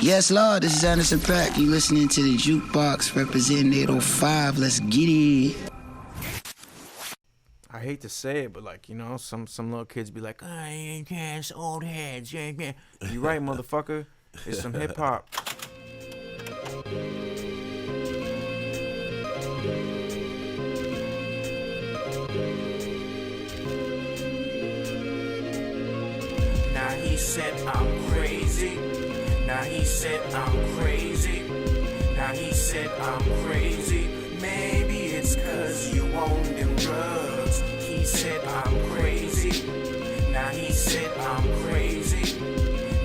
Yes, Lord, this is Anderson .Paak. You listening to the Jukebox representing 805. Let's get it. I hate to say it, but like, you know, some little kids be like, I ain't cast old heads. You right, motherfucker. It's some hip hop. Now he said I'm crazy. Now he said I'm crazy. Now he said I'm crazy. Maybe it's cause you own them drugs. He said I'm crazy. Now he said I'm crazy.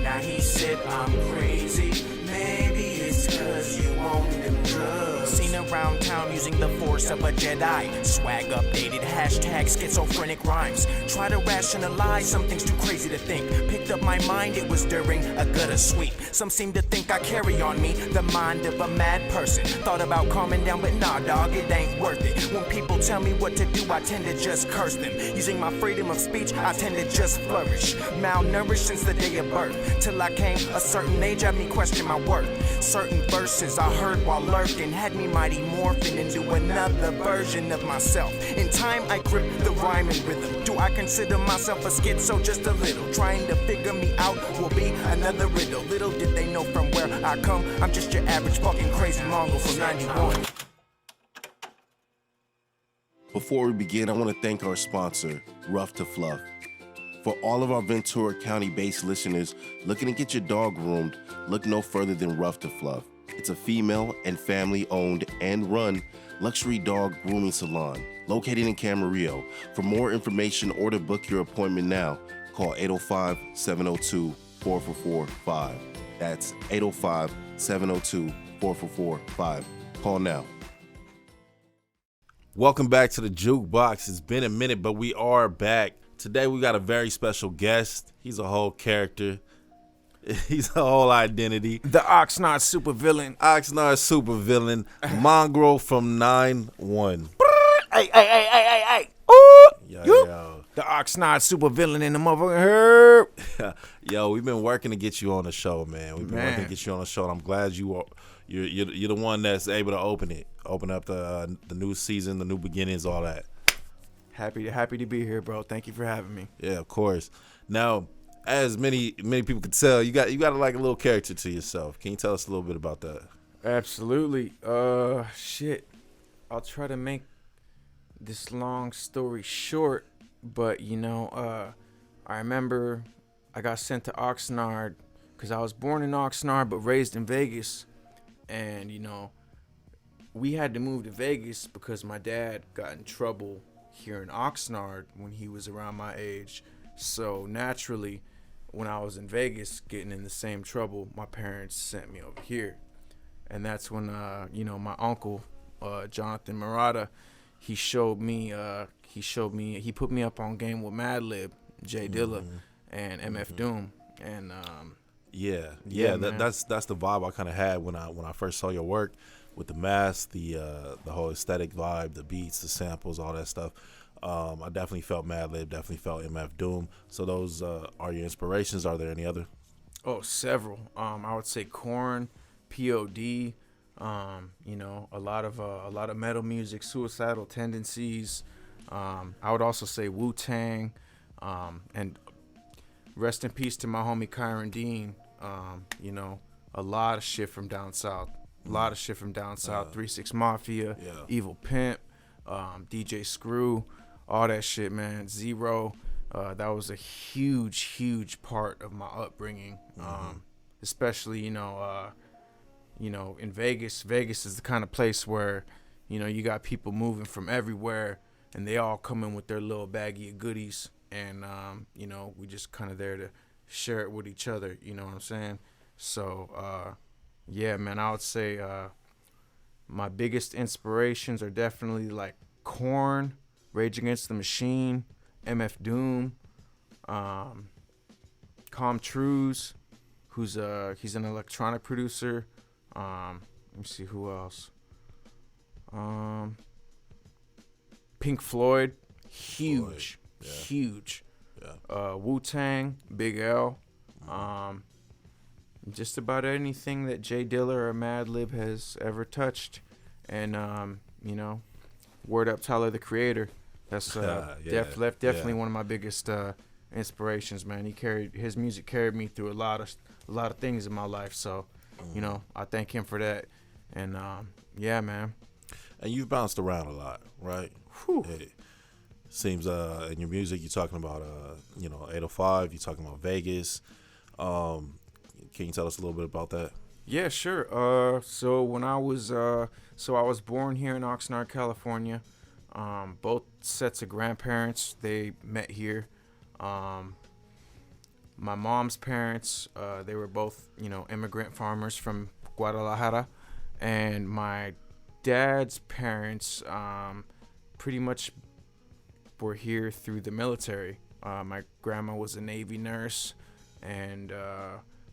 Now he said I'm crazy. Maybe it's cause you own them drugs. Seen around town using the force of a Jedi. Swag updated, hashtag schizophrenic rhymes. Try to rationalize, something's too crazy to think. Picked up my mind, it was during a gutter sweep. Some seem to think I carry on me the mind of a mad person. Thought about calming down, but nah, dog, it ain't worth it. When people tell me what to do, I tend to just curse them. Using my freedom of speech, I tend to just flourish. Malnourished since the day of birth. Till I came a certain age, had me question my worth. Certain verses I heard while lurking had me mighty morphing into another version of myself. In time, I grip the rhyme and rhythm. Do I consider myself a schizo? Just a little. Trying to figure me out will be another riddle. Little did they know from where I come. I'm just your average fucking crazy Mongrel from 91. Before we begin, I want to thank our sponsor, Rough to Fluff. For all of our Ventura County-based listeners looking to get your dog groomed, look no further than Rough to Fluff. It's a female and family-owned and run luxury dog grooming salon located in Camarillo. For more information or to book your appointment now, call 805-702-4445. That's 805-702-4445. Call now. Welcome back to the Jukebox. It's been a minute, but we are back. Today we got a very special guest. He's a whole character. He's a whole identity. The Oxnard supervillain. Oxnard supervillain. Mongrel from 9-1. Hey. Yo. The Oxnard supervillain in the motherfucking herb. Yo, we've been working to get you on the show, man. We've been working to get you on the show, and I'm glad you're the one that's able to open up the new season, the new beginnings, all that. Happy to be here, bro. Thank you for having me. Yeah, of course. Now, as many people could tell, you got like a little character to yourself. Can you tell us a little bit about that? Absolutely. Shit. I'll try to make this long story short, but I remember I got sent to Oxnard because I was born in Oxnard but raised in Vegas, and we had to move to Vegas because my dad got in trouble here in Oxnard when he was around my age. So naturally, when I was in Vegas getting in the same trouble, my parents sent me over here. And that's when my uncle Jonathan Murata, he put me up on game with Madlib, J Dilla, and MF Doom. And that's the vibe I kind of had when I first saw your work, with the mask, the whole aesthetic vibe, the beats, the samples, all that stuff. I definitely felt Madlib, definitely felt MF Doom. So those are your inspirations. Are there any other? Oh, several. I would say Korn, POD. A lot of metal music, Suicidal Tendencies. I would also say Wu-Tang. And rest in peace to my homie Kyron Dean. A lot of shit from down south. 3 6 Mafia, Evil Pimp, DJ Screw, all that shit, man. Zero. That was a huge part of my upbringing. Especially, in Vegas. Vegas is the kind of place where, you got people moving from everywhere, and they all come in with their little baggie of goodies, and we just kind of there to share it with each other. You know what I'm saying? So. Yeah, man, I would say my biggest inspirations are definitely like Korn, Rage Against the Machine, MF Doom, Com Trues, he's an electronic producer. Let me see who else. Pink Floyd, huge. Yeah. Wu-Tang, Big L. just about anything that Jay Dilla or Madlib has ever touched, and word up Tyler the Creator. That's definitely one of my biggest inspirations, man. His music carried me through a lot of things in my life, so I thank him for that. And yeah, man. And you've bounced around a lot, right? Whew. It seems in your music you're talking about 805, you're talking about Vegas. Can you tell us a little bit about that? Yeah, sure. So when I was I was born here in Oxnard, California. Both sets of grandparents, they met here. My mom's parents, they were both, immigrant farmers from Guadalajara, and my dad's parents pretty much were here through the military. My grandma was a Navy nurse, and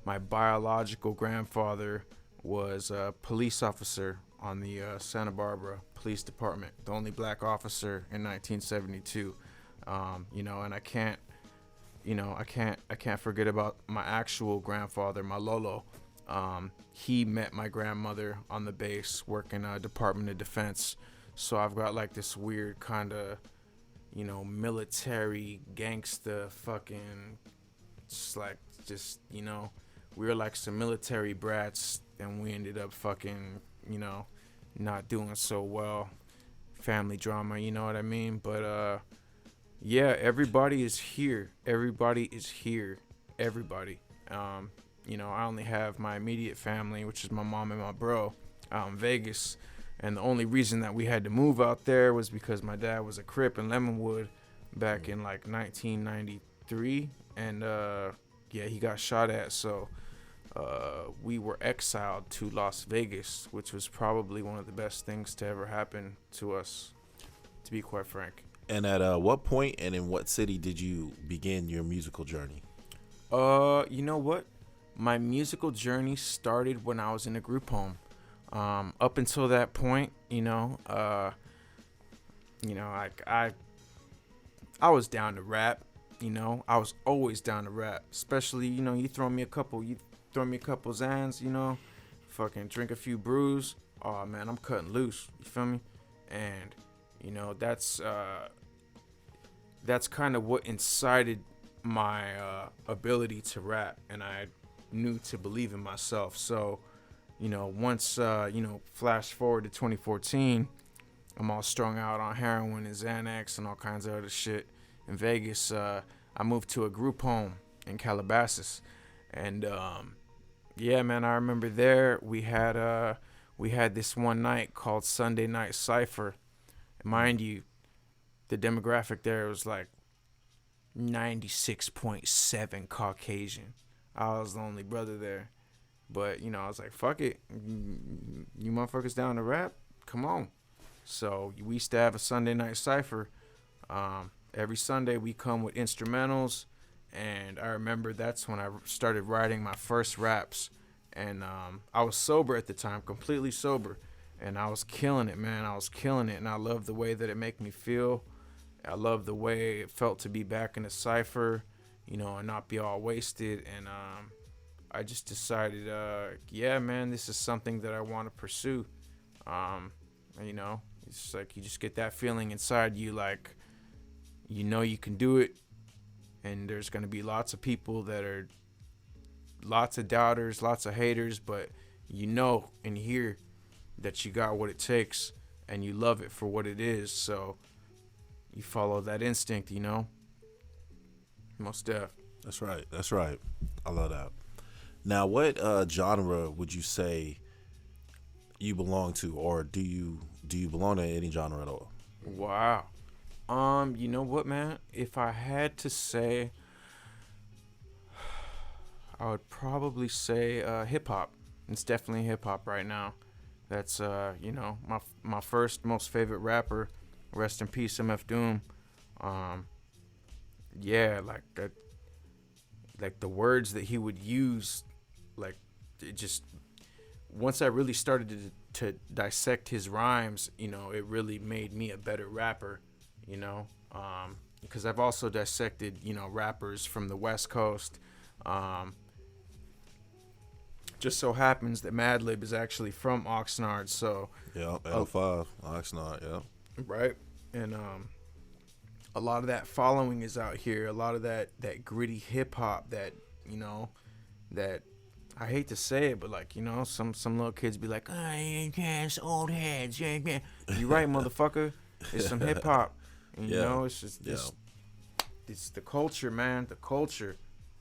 my biological grandfather was a police officer on the Santa Barbara Police Department, the only black officer in 1972. And I can't forget about my actual grandfather, my Lolo. He met my grandmother on the base working Department of Defense. So I've got like this weird kind of, military gangsta fucking, we were like some military brats, and we ended up fucking, not doing so well. Family drama, you know what I mean? But yeah, everybody is here. Everybody. I only have my immediate family, which is my mom and my bro, out in Vegas. And the only reason that we had to move out there was because my dad was a Crip in Lemonwood back in like 1993. And he got shot at. So we were exiled to Las Vegas, which was probably one of the best things to ever happen to us, to be quite frank. And at what point and in what city did you begin your musical journey? You know what? My musical journey started when I was in a group home. Up until that point, I was down to rap. I was always down to rap. Especially, you throw me a couple Zans, fucking drink a few brews. Oh man, I'm cutting loose. You feel me? And that's kind of what incited my ability to rap, and I knew to believe in myself. So, once flash forward to 2014, I'm all strung out on heroin and Xanax and all kinds of other shit in Vegas. I moved to a group home in Calabasas, and yeah, man, I remember there we had this one night called Sunday Night Cypher. Mind you, the demographic there was like 96.7 Caucasian. I was the only brother there. But, I was like, fuck it. You motherfuckers down to rap? Come on. So we used to have a Sunday Night Cypher. Every Sunday we come with instrumentals. And I remember that's when I started writing my first raps. And I was sober at the time, completely sober. And I was killing it, man. I was killing it. And I loved the way that it made me feel. I loved the way it felt to be back in the cypher, and not be all wasted. And I just decided, yeah, man, this is something that I want to pursue. It's like you just get that feeling inside you, like, you can do it. And there's going to be lots of people that are, lots of doubters, lots of haters, but and hear that you got what it takes and you love it for what it is. So you follow that instinct, Most def. That's right. I love that. Now, what genre would you say you belong to, or do you belong to any genre at all? Wow. You know what, man? If I had to say, I would probably say hip hop. It's definitely hip hop right now. That's my first most favorite rapper. Rest in peace, MF Doom. Yeah, like the words that he would use, like, it just, once I really started to dissect his rhymes, it really made me a better rapper, because I've also dissected, rappers from the West Coast, just so happens that Madlib is actually from Oxnard, so Yeah, 805, Oxnard, yeah. right, and a lot of that following is out here. A lot of that gritty hip hop that that I hate to say it, but like some little kids be like, it's old heads, yeah. You right, motherfucker. It's some hip hop, and it's just it's the culture, man, the culture,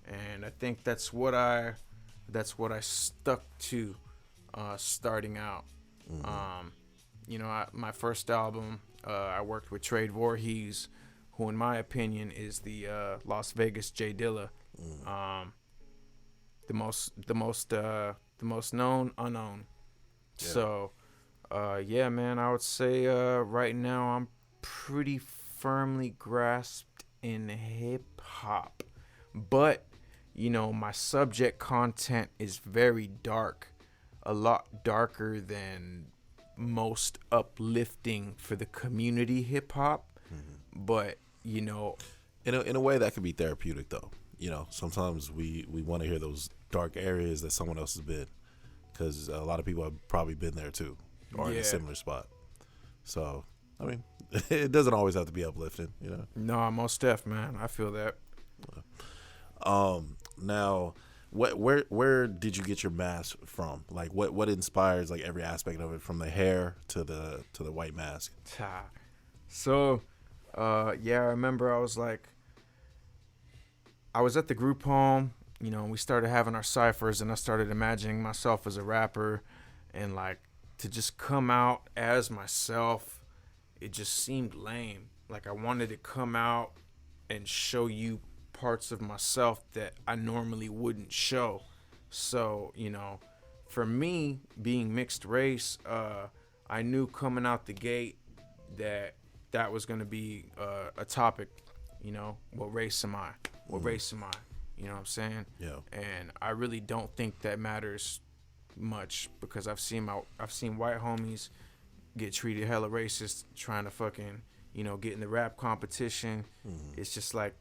and I think that's what I stuck to starting out. My first album, I worked with Trade Voorhees, who in my opinion is the Las Vegas J Dilla, the most known unknown. Yeah. So man, I would say right now I'm pretty firmly grasped in hip hop, but my subject content is very dark, a lot darker than most uplifting for the community hip hop. But in a way that can be therapeutic though. Sometimes we want to hear those dark areas that someone else has been, because a lot of people have probably been there too, or in a similar spot. So I mean, it doesn't always have to be uplifting, No, most def, man. I feel that. Now, where did you get your mask from? Like, what inspires like every aspect of it, from the hair to the white mask? So, I remember I was at the group home, we started having our ciphers, and I started imagining myself as a rapper, and like to just come out as myself, it just seemed lame. Like I wanted to come out and show you parts of myself that I normally wouldn't show. So, for me being mixed race, I knew coming out the gate that was going to be a topic. What race am I? What race am I? You know what I'm saying? Yeah. And I really don't think that matters much, because I've seen white homies get treated hella racist trying to fucking get in the rap competition. It's just like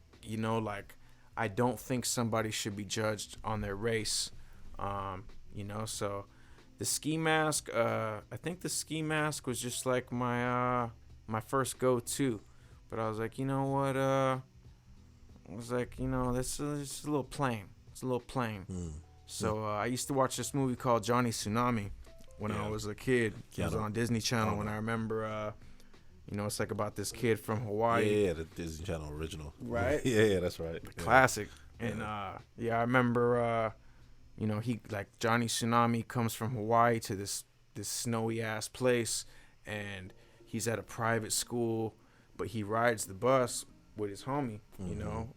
I don't think somebody should be judged on their race. So the ski mask, I think the ski mask was just like my first go-to. But I was like, you know what? This is a little plain. It's a little plain. So I used to watch this movie called Johnny Tsunami when I was a kid. It was on Disney Channel, and I remember, it's like about this kid from Hawaii. Yeah, the Disney Channel original. Right? Yeah, that's right. The classic. And I remember, he like Johnny Tsunami comes from Hawaii to this snowy ass place, and he's at a private school, but he rides the bus with his homie, and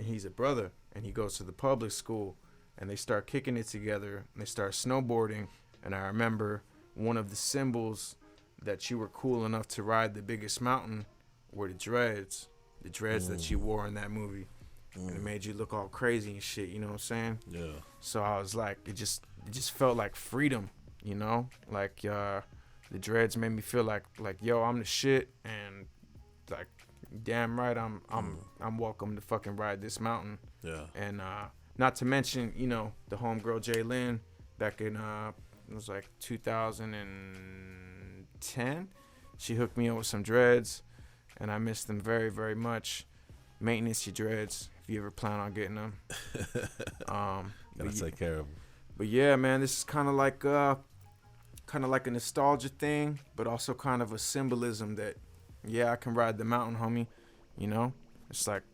he's a brother, and he goes to the public school, and they start kicking it together, and they start snowboarding. And I remember one of the symbols that you were cool enough to ride the biggest mountain were the dreads that you wore in that movie. And it made you look all crazy and shit, you know what I'm saying? Yeah. So I was like, it just felt like freedom, like the dreads made me feel like yo, I'm the shit, and like damn right I'm welcome to fucking ride this mountain. Yeah. And not to mention, the homegirl Jay Lynn back in it was like 2010, she hooked me up with some dreads, and I miss them very, very much. Maintenance your dreads if you ever plan on getting them. Gotta take care of them. But yeah, man, this is kind of like a nostalgia thing, but also kind of a symbolism that, I can ride the mountain, homie. It's like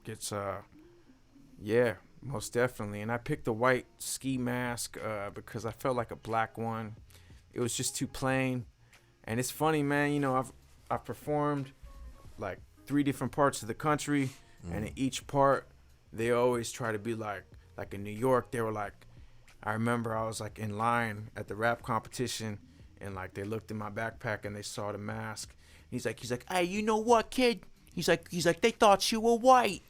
most definitely. And I picked the white ski mask because I felt like a black one, it was just too plain. And it's funny, man. I've performed like 3 different parts of the country. And in each part, they always try to be like in New York, they were like, I remember I was like in line at the rap competition, and like they looked in my backpack and they saw the mask. He's like, hey, you know what, kid? He's like, they thought you were white.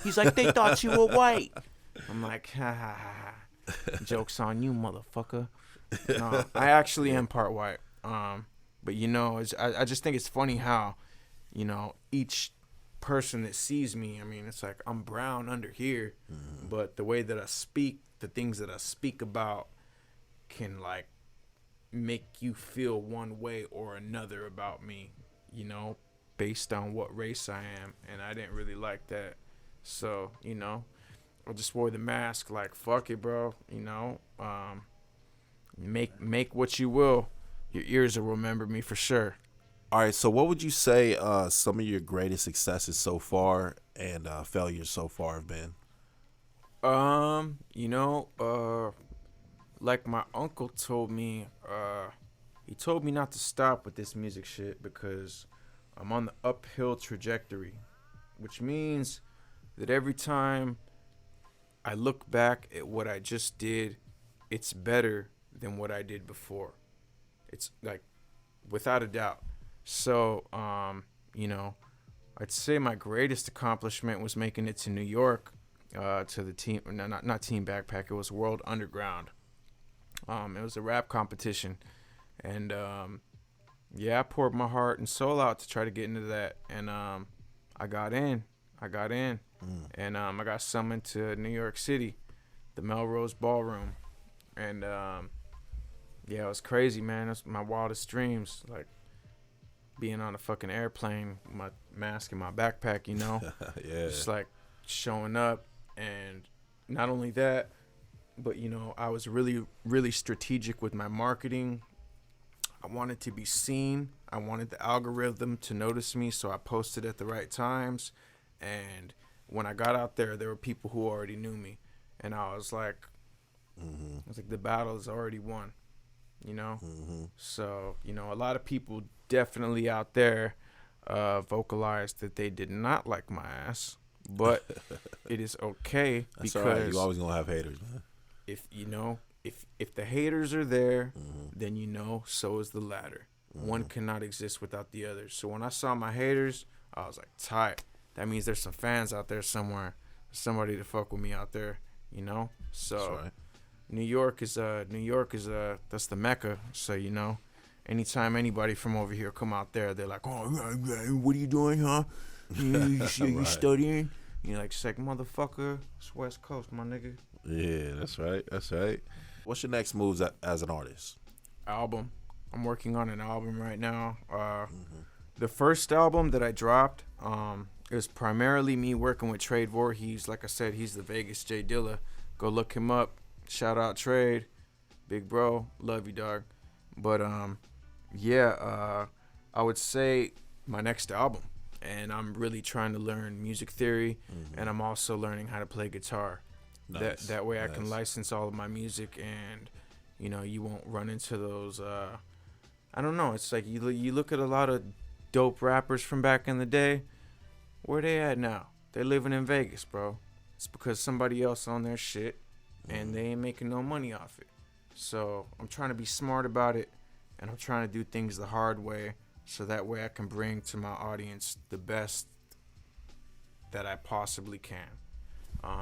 He's like, they thought you were white. I'm like, ha ha ha ha. Joke's on you, motherfucker. No, I actually am part white. But I just think it's funny how, each person that sees me, I mean, it's like I'm brown under here, but the way that I speak, the things that I speak about, can like make you feel one way or another about me, you know, based on what race I am. And I didn't really like that. So, you know, I just wore the mask like, fuck it, bro. You know, make what you will. Your ears will remember me for sure. All right, so what would you say some of your greatest successes so far and failures so far have been? You know, like my uncle told me, he told me not to stop with this music shit because I'm on the uphill trajectory, which means that every time I look back at what I just did, it's better than what I did before. It's like, without a doubt. So, you know, I'd say my greatest accomplishment was making it to New York, to the team, not Team Backpack, it was World Underground. It was a rap competition, and yeah, I poured my heart and soul out to try to get into that, and I got in, and I got summoned to New York City, the Melrose Ballroom, and yeah, it was crazy, man. It was my wildest dreams, like being on a fucking airplane with my mask and my backpack, you know. Yeah. Just like showing up, and not only that, but you know, I was really, really strategic with my marketing. I wanted to be seen. I wanted the algorithm to notice me, so I posted at the right times. And when I got out there were people who already knew me, and I was like, the battle is already won, you know. So, you know, a lot of people definitely out there vocalized that they did not like my ass, but it is okay. That's because all right. You always gonna have haters, man. If you know, if the haters are there, then you know, so is the ladder. One cannot exist without the other. So when I saw my haters, I was like, tight. That means there's some fans out there somewhere, somebody to fuck with me out there, you know. So That's right. New York is that's the Mecca. So, you know, anytime anybody from over here come out there, they're like, oh, what are you doing, huh? You studying? You're like, second motherfucker, it's West Coast, my nigga. Yeah, that's right. That's right. What's your next moves as an artist? Album. I'm working on an album right now. The first album that I dropped, it was primarily me working with Trade Voorhees. Like I said, he's the Vegas J Dilla. Go look him up. Shout out Trade, big bro. Love you, dog. But yeah, I would say my next album, and I'm really trying to learn music theory, and I'm also learning how to play guitar. Nice. That way I can license all of my music, and you know, you won't run into those. I don't know. It's like you look at a lot of dope rappers from back in the day. Where they at now? They're living in Vegas, bro. It's because somebody else on their shit, and they ain't making no money off it. So I'm trying to be smart about it, and I'm trying to do things the hard way, so that way I can bring to my audience the best that I possibly can.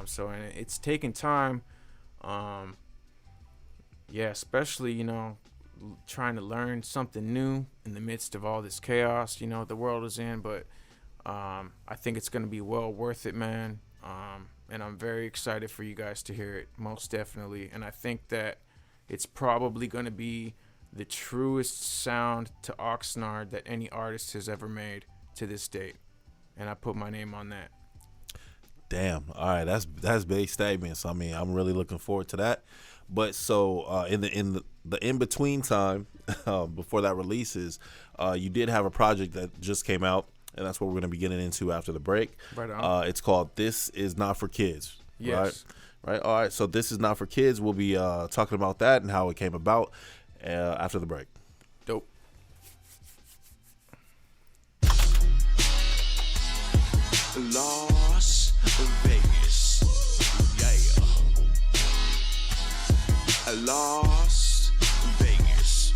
So, and it's taking time. Yeah, especially, you know, trying to learn something new in the midst of all this chaos, you know, the world is in. But I think it's going to be well worth it, man. And I'm very excited for you guys to hear it, most definitely. And I think that it's probably going to be the truest sound to Oxnard that any artist has ever made to this date. And I put my name on that. Damn. All right, that's big statements. I mean, I'm really looking forward to that. But so in the in between time before that releases, you did have a project that just came out, and that's what we're going to be getting into after the break. Right on. It's called "This Is Not for Kids." Yes. Right. All right. So "This Is Not for Kids." We'll be talking about that and how it came about after the break. Dope. Las Vegas, yeah. Las Vegas.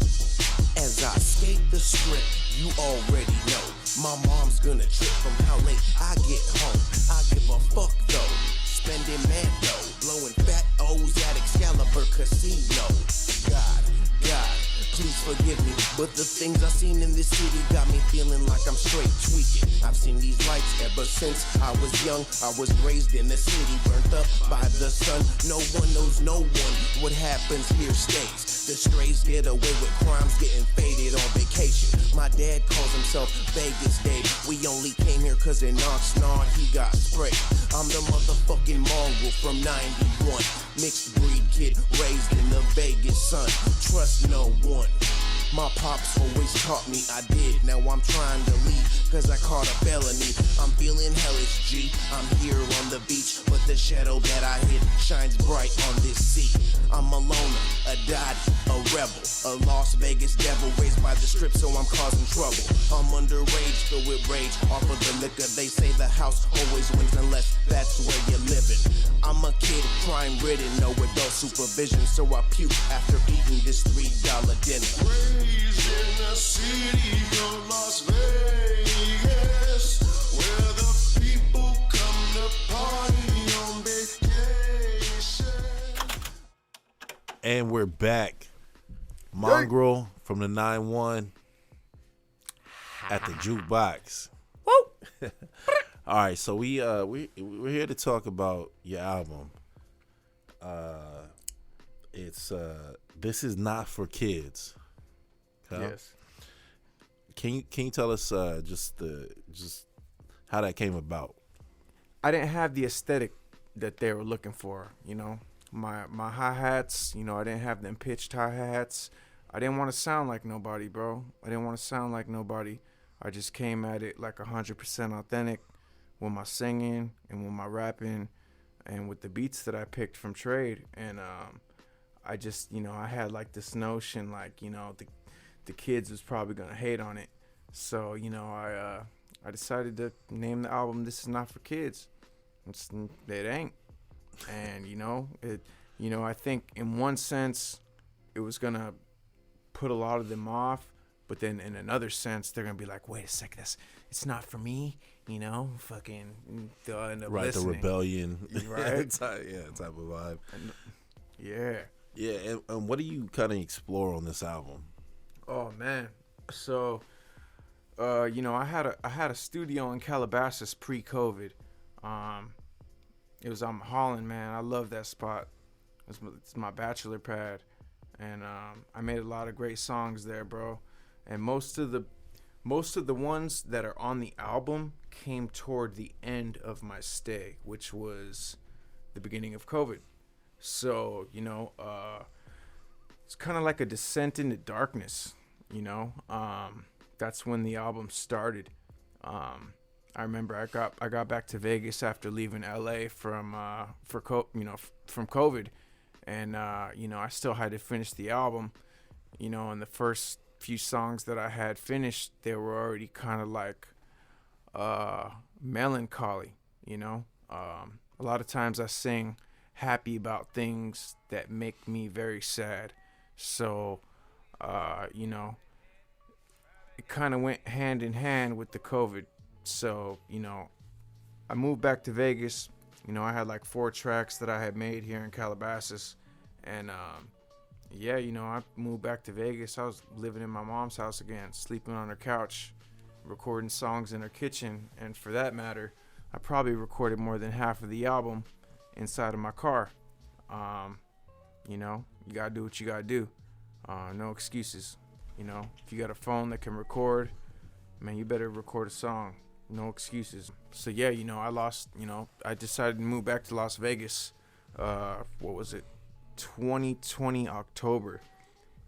As I skate the strip, you already know my mom's gonna trip from how late I get home. I give a fuck though, spending mad dough, blowing fat O's at Excalibur Casino. God, please forgive me. But the things I seen in this city got me feeling like I'm straight tweaking. I've seen these lights ever since I was young. I was raised in a city burnt up by the sun. No one knows no one. What happens here stays. The strays get away with crimes getting faded on vacation. My dad calls himself Vegas Dave. We only came here cause in Oxnard he got sprayed. I'm the motherfucking Mongrel from 91. Mixed breed kid raised in the Vegas sun. Trust no one. My pops always taught me I did. Now I'm trying to leave cause I caught a felony. I'm feeling hellish, G. I'm here on the beach, but the shadow that I hid shines bright on this sea. I'm a loner, a dotty, a rebel, a Las Vegas devil raised by the strip, so I'm causing trouble. I'm underage, filled with rage off of the liquor. They say the house always wins unless that's where you're living. I'm a kid, crime ridden, no adult supervision, so I puke after eating this $3 dinner. Raised in the city of Las Vegas, where the people come to party on vacation. And we're back. Mongrel from the 9-1 at the jukebox. Woo! All right, so we're here to talk about your album. It's This Is Not for Kids. Okay? Yes. Can you tell us just how that came about? I didn't have the aesthetic that they were looking for, you know. My hi-hats, you know, I didn't have them pitched hi-hats. I didn't want to sound like nobody, bro. I didn't want to sound like nobody. I just came at it like 100% authentic with my singing and with my rapping and with the beats that I picked from Trade. And I just, you know, I had like this notion like, you know, the kids was probably going to hate on it. So, you know, I decided to name the album This Is Not for Kids. It ain't. And, you know, I think in one sense it was going to put a lot of them off. But then in another sense, they're going to be like, wait a second, it's not for me, you know, fucking, they'll end up listening. The rebellion. Right? type of vibe. Yeah. Yeah, and what do you kind of explore on this album? Oh, man. So, you know, I had a studio in Calabasas pre-COVID. It was on Holland, man. I love that spot. It's my bachelor pad. And I made a lot of great songs there, bro. And most of the ones that are on the album came toward the end of my stay, which was the beginning of COVID. So, you know, it's kind of like a descent into darkness, you know. That's when the album started. I remember I got back to Vegas after leaving LA from COVID, and you know, I still had to finish the album, you know, and the first few songs that I had finished, they were already kind of like melancholy, you know. A lot of times I sing happy about things that make me very sad. So, you know, it kind of went hand in hand with the COVID. So, you know, I moved back to Vegas. You know, I had like 4 tracks that I had made here in Calabasas. And, yeah, you know, I moved back to Vegas. I was living in my mom's house again, sleeping on her couch, recording songs in her kitchen. And for that matter, I probably recorded more than half of the album inside of my car. You know, you gotta do what you gotta do. No excuses. You know, if you got a phone that can record, man, you better record a song. No excuses. So yeah, you know, I decided to move back to Las Vegas. What was it? 2020 October.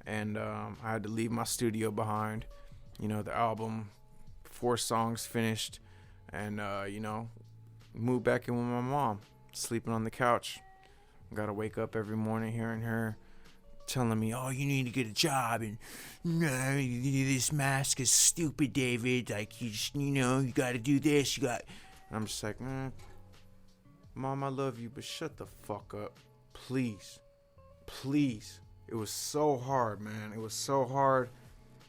And I had to leave my studio behind. You know, the album, 4 songs finished. And, you know, moved back in with my mom, sleeping on the couch. Gotta wake up every morning hearing her telling me, oh, you need to get a job, and no, this mask is stupid, David, like, you know, you gotta do this, and I'm just like, Mom, I love you, but shut the fuck up, please. It was so hard, man. It was so hard,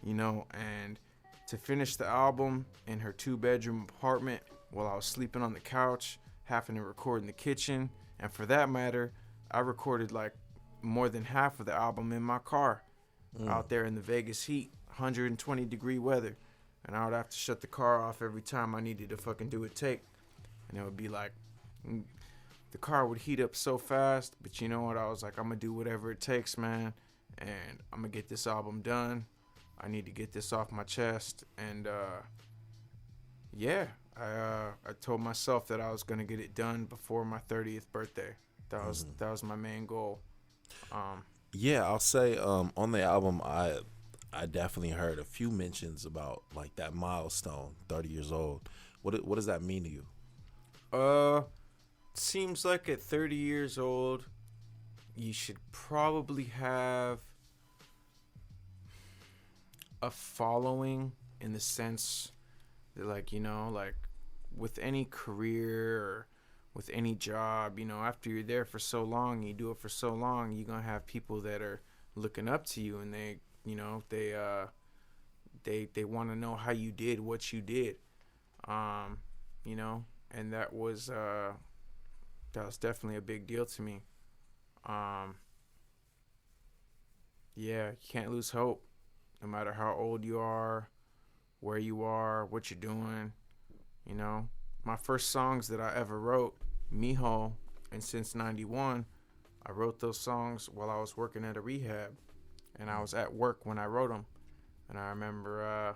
you know. And to finish the album in her 2-bedroom apartment while I was sleeping on the couch, having to record in the kitchen, and for that matter, I recorded like more than half of the album in my car. out there in the Vegas heat, 120-degree weather, and I would have to shut the car off every time I needed to fucking do a take, and it would be like, the car would heat up so fast, but you know what? I was like, I'm gonna do whatever it takes, man, and I'm gonna get this album done. I need to get this off my chest, and I told myself that I was gonna get it done before my 30th birthday. That was my main goal. Yeah, I'll say on the album, I definitely heard a few mentions about like that milestone, 30 years old. What does that mean to you? Seems like at 30 years old, you should probably have a following, in the sense that, like, you know, like with any career or with any job, you know, after you're there for so long, you do it for so long, you're gonna have people that are looking up to you, and they, you know, they want to know how you did what you did, you know, and that was definitely a big deal to me. Yeah, you can't lose hope, no matter how old you are, where you are, what you're doing. You know, my first songs that I ever wrote, Mijo and Since 91, I wrote those songs while I was working at a rehab, and I was at work when I wrote them. And I remember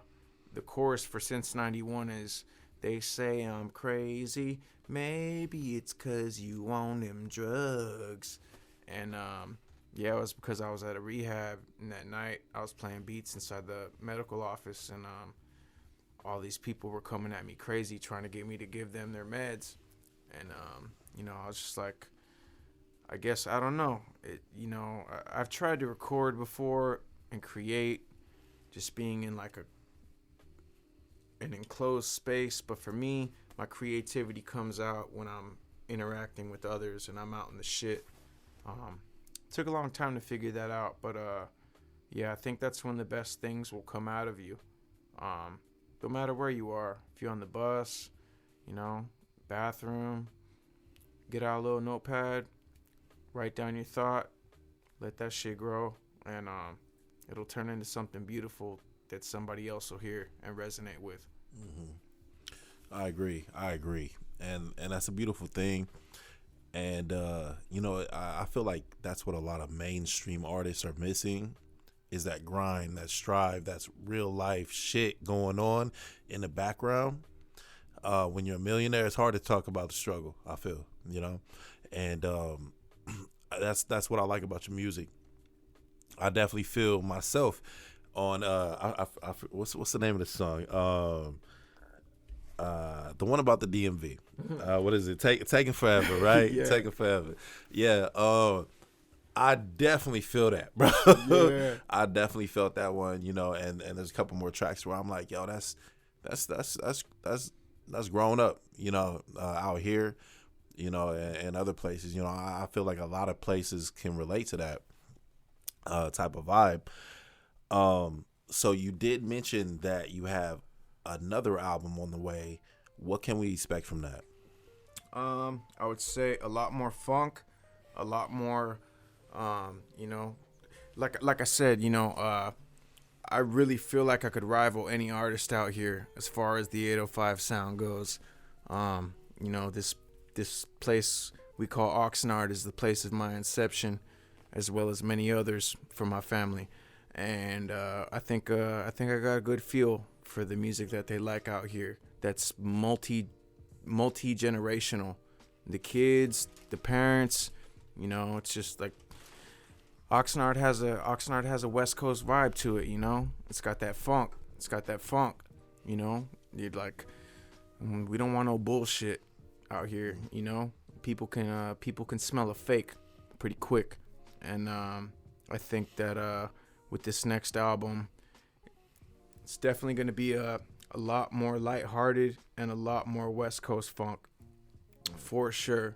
the chorus for Since 91 is, they say I'm crazy, maybe it's 'cause you on them drugs. And yeah, it was because I was at a rehab, and that night I was playing beats inside the medical office, and all these people were coming at me crazy, trying to get me to give them their meds. And you know, I was just like, I guess, I don't know. You know, I've tried to record before and create, just being in like an enclosed space, but for me, my creativity comes out when I'm interacting with others and I'm out in the shit. Took a long time to figure that out, but yeah, I think that's when the best things will come out of you. No matter where you are, if you're on the bus, you know, bathroom, get out a little notepad, write down your thought, let that shit grow, and it'll turn into something beautiful that somebody else will hear and resonate with. I agree, and that's a beautiful thing. And you know, I feel like that's what a lot of mainstream artists are missing, is that grind, that strive, that's real life shit going on in the background. When you're a millionaire, it's hard to talk about the struggle, I feel, you know. And that's what I like about your music. I definitely feel myself on what's the name of the song? The one about the DMV. What is it? Taking forever, right? Yeah. Taking forever. Yeah. I definitely feel that, bro. Yeah. I definitely felt that one, you know. And there's a couple more tracks where I'm like, yo, that's grown up, you know, out here, you know, and other places. You know, I feel like a lot of places can relate to that type of vibe. So you did mention that you have another album on the way. What can we expect from that? I would say a lot more funk, a lot more, you know, like I said, you know, I really feel like I could rival any artist out here as far as the 805 sound goes. You know, this place we call Oxnard is the place of my inception, as well as many others from my family. And I think I got a good feel for the music that they like out here. That's multi-generational. The kids, the parents, you know, it's just like Oxnard has a West Coast vibe to it, you know. It's got that funk. You know. You're like, we don't want no bullshit out here, you know. People can smell a fake pretty quick, and I think that with this next album, it's definitely going to be a lot more lighthearted and a lot more West Coast funk, for sure.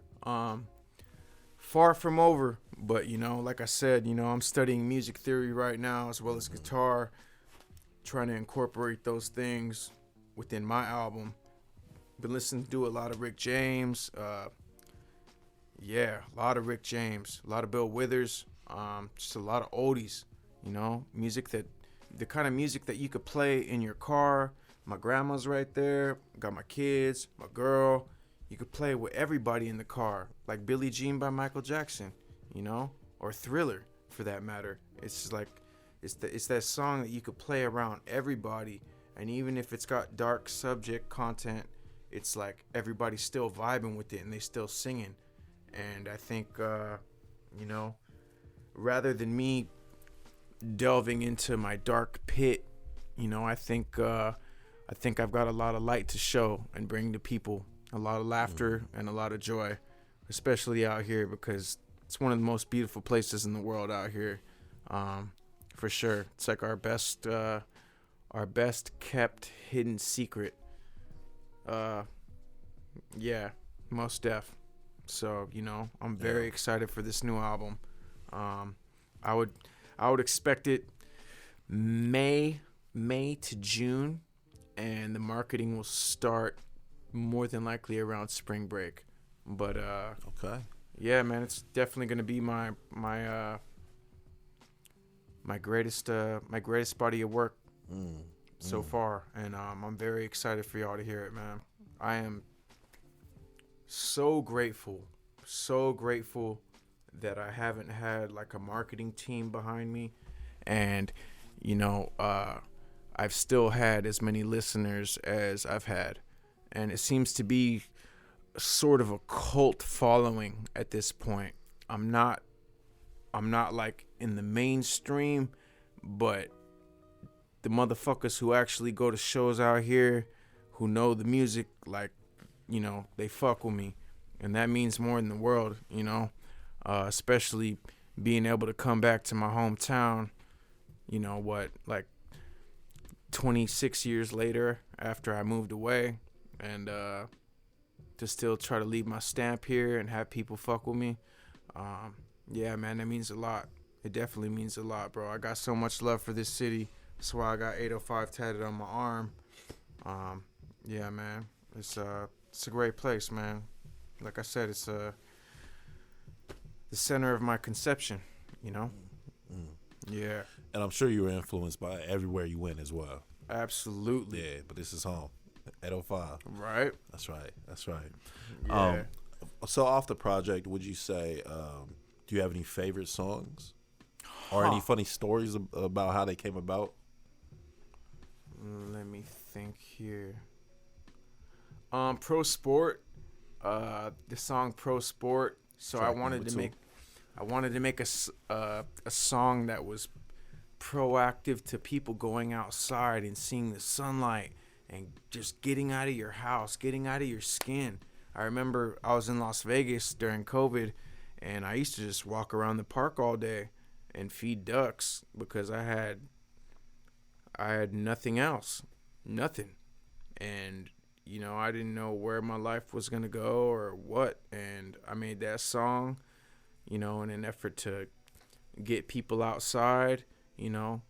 Far from over, but, you know, like I said, you know, I'm studying music theory right now as well as guitar, trying to incorporate those things within my album. Been listening to a lot of Rick James, a lot of Rick James, a lot of Bill Withers, just a lot of oldies, You know, the kind of music that you could play in your car. My grandma's right there. Got my kids, my girl. You could play with everybody in the car, like Billie Jean by Michael Jackson, you know, or Thriller for that matter. It's like it's that song that you could play around everybody, and even if it's got dark subject content, it's like everybody's still vibing with it and they still singing. And I think, you know, rather than me delving into my dark pit, you know, I think I've got a lot of light to show and bring to people. A lot of laughter and a lot of joy, especially out here, because it's one of the most beautiful places in the world out here, for sure. It's like our best kept hidden secret. Yeah, most def. So, you know, I'm very excited for this new album. I would expect it May to June, and the marketing will start more than likely around spring break. But okay, yeah, man, it's definitely gonna be my greatest body of work so far, and I'm very excited for y'all to hear it, man. I am so grateful that I haven't had like a marketing team behind me, and you know, I've still had as many listeners as I've had. And it seems to be sort of a cult following at this point. I'm not like in the mainstream, but the motherfuckers who actually go to shows out here, who know the music, like, you know, they fuck with me. And that means more in the world, you know, especially being able to come back to my hometown, you know, like 26 years later after I moved away. And to still try to leave my stamp here and have people fuck with me. Yeah, man, that means a lot. It definitely means a lot, bro. I got so much love for this city. That's why I got 805 tatted on my arm. Yeah, man. It's a great place, man. Like I said, it's the center of my conception, you know? Yeah. And I'm sure you were influenced by everywhere you went as well. Absolutely. Yeah, but this is home. 805. Right. That's right. Yeah. So off the project, would you say, do you have any favorite songs? Or any funny stories about how they came about? Let me think here. ProSport. The song ProSport. So I wanted to make a song that was proactive to people going outside and seeing the sunlight and just getting out of your house, getting out of your skin. I remember I was in Las Vegas during COVID, and I used to just walk around the park all day and feed ducks because I had nothing else, nothing. And, you know, I didn't know where my life was going to go or what. And I made that song, you know, in an effort to get people outside, you know,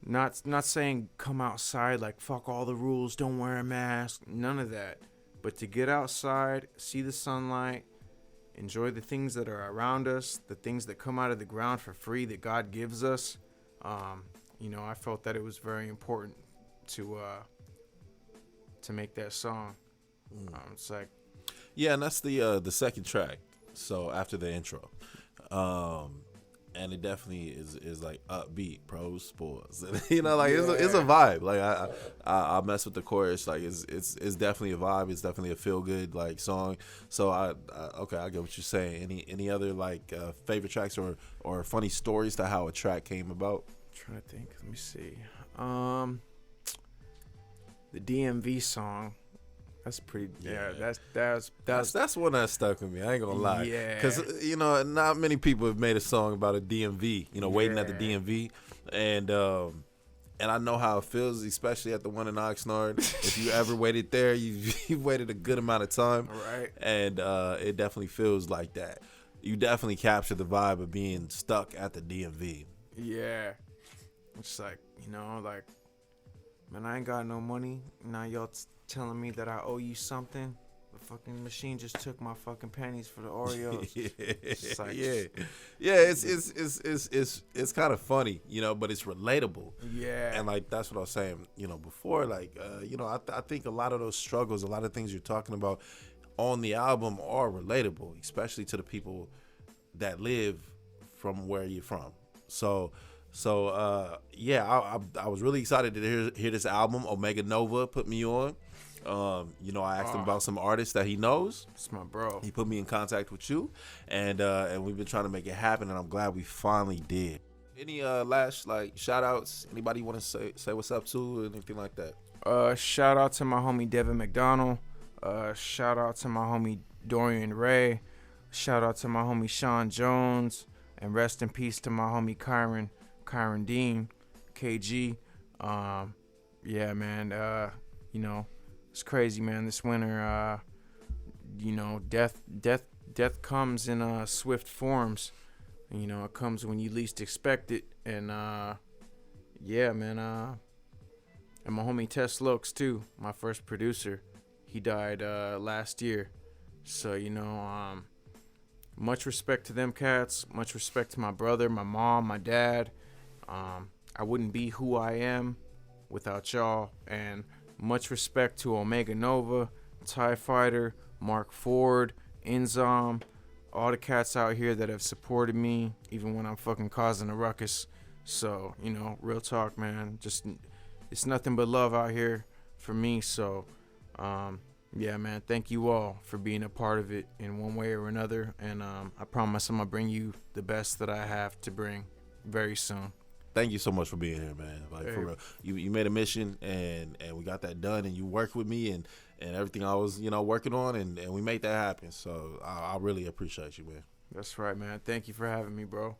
not saying come outside like fuck all the rules, don't wear a mask, none of that. But to get outside, see the sunlight, enjoy the things that are around us, the things that come out of the ground for free that God gives us. You know, I felt that it was very important to make that song. It's like, yeah, and that's the second track. So after the intro, and it definitely is like upbeat, pro sports, you know, like it's a vibe. Like I mess with the chorus, like it's definitely a vibe. It's definitely a feel good like song. So I get what you're saying. Any other like favorite tracks or funny stories to how a track came about? I'm trying to think. Let me see. The DMV song. That's pretty. Yeah, that's one that stuck with me. I ain't gonna lie. Yeah. Because you know, not many people have made a song about a DMV. You know, waiting at the DMV, and I know how it feels, especially at the one in Oxnard. If you ever waited there, you waited a good amount of time. Right. And it definitely feels like that. You definitely capture the vibe of being stuck at the DMV. Yeah. It's like, you know, like, man, I ain't got no money. Now y'all telling me that I owe you something. The fucking machine just took my fucking pennies for the Oreos. It's like, It's kind of funny, you know, but it's relatable. Yeah. And like that's what I was saying, you know, before. Like, you know, I think a lot of those struggles, a lot of things you're talking about on the album are relatable, especially to the people that live from where you're from. So yeah, I was really excited to hear this album. Omega Nova put me on. You know, I asked him about some artists that he knows. It's my bro. He put me in contact with you, and we've been trying to make it happen, and I'm glad we finally did. Any last like shout outs? Anybody want to say what's up to, or anything like that? Shout out to my homie Devin McDonald. Shout out to my homie Dorian Ray. Shout out to my homie Sean Jones, and rest in peace to my homie Kyron Dean, KG. Yeah, man. You know, it's crazy, man. This winter, you know, death comes in swift forms. You know, it comes when you least expect it, and yeah, man. And my homie Tess Lokes too, my first producer. He died last year, so you know, much respect to them cats. Much respect to my brother, my mom, my dad. I wouldn't be who I am without y'all, and much respect to Omega Nova, TIE Fighter, Mark Ford, Inzom, all the cats out here that have supported me, even when I'm fucking causing a ruckus. So, you know, real talk, man. Just, it's nothing but love out here for me. So, yeah, man, thank you all for being a part of it in one way or another. And I promise I'm going to bring you the best that I have to bring very soon. Thank you so much for being here, man. Like, Hey. for real, you made a mission, and we got that done, and you worked with me and everything I was, you know, working on, and we made that happen. So I really appreciate you, man. That's right, man. Thank you for having me, bro.